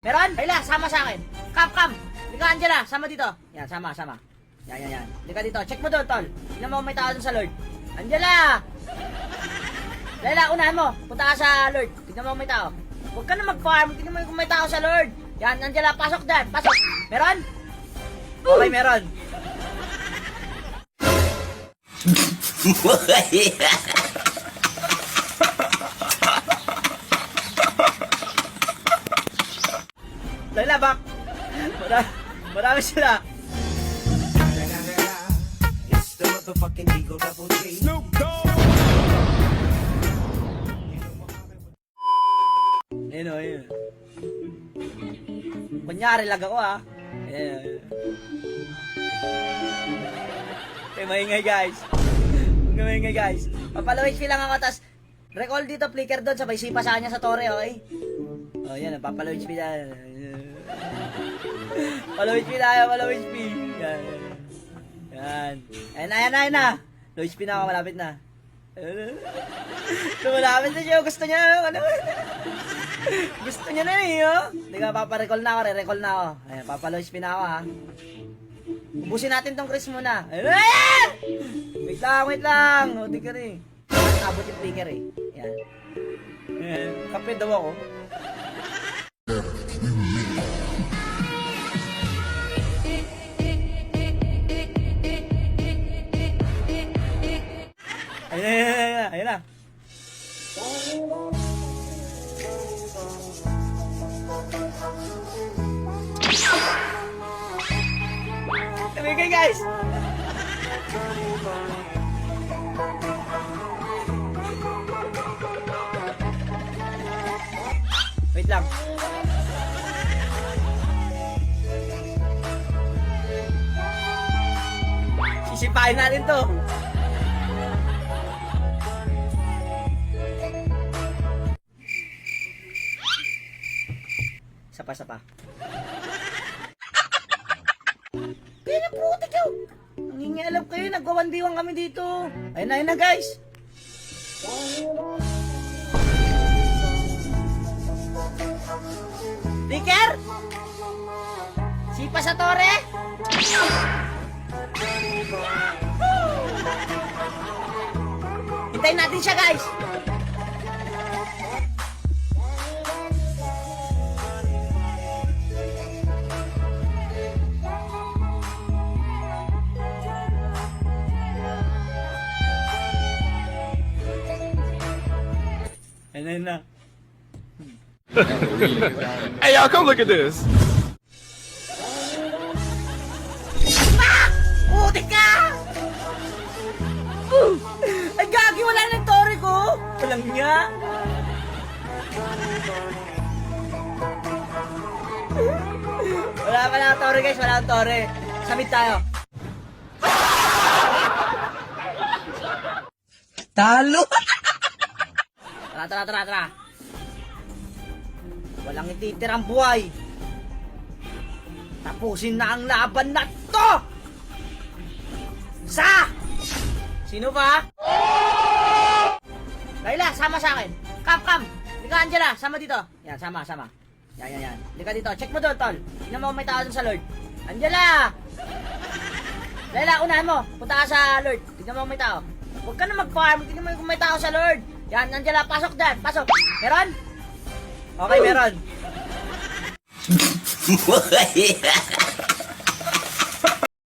Meron? Ayla, sama sa akin. Come. Lika, Angela, sama dito. Yan, sama. Yan. Lika dito. Check mo doon, tol. Tingnan mo kung may tao doon sa Lord. Angela! Layla, unahan mo. Punta ka sa Lord. Tingnan mo kung may tao. Huwag ka na mag-farm. Tingnan mo kung may tao sa Lord. Yan, Angela, pasok dyan. Pasok. Meron? Okay, meron. Layla, back. Marami sila. It's the motherfucking Eagle Double G. Snoop Dogg. Ayun. Kunyari lag ako ha. Ayun. Okay, maingay guys. Papalo HP lang ako, tas recall dito, flicker doon, sabay sipa sa kanya sa tore, okay? Oh, yan, papalo HP na. Follow HP Yan. Ayan na. Low HP na ako, malapit na. Malapit na siya. Gusto niya. Gusto niya na oh. Hindi ka, paparecall na ako. Re-recall na ako. Ayan, papalow HP na ako ha. Ubusin natin tong Chris muna. Ayan! Wait lang. O, di ka rin. Abot yung flicker eh. Yan. Ayan. Kape daw ako. Ayan na. Okay guys. Wait lang. Sisipain natin to. Isa pa. Kaya na putik yun. Nangingialam kayo, nagwawandiwan kami dito. Ayun na guys. Flicker? Sipa sa tore? Hintayin natin siya guys. Ayun na. Hey, y'all, come look at this. Putik ka! Ay, gagi, wala na yung tore ko! Walang nga! Wala pala ang tore guys, wala ang tore. Samit tayo. Talo. Tara. Walang ititirang buhay. Tapusin na ang laban na to! Sino ba? Layla, sama sa akin. Come. Lika, Angela, sama dito. Yan, sama. Yan. Lika dito. Check mo doon, tol. Tingnan mo kung may tao doon sa Lord. Angela! Layla, unahan mo. Punta ka sa Lord. Tingnan mo kung may tao. Huwag ka na mag-farm. Tingnan mo kung may tao sa Lord. Yan, Angela, pasok dyan. Pasok. Meron? Okay, meron.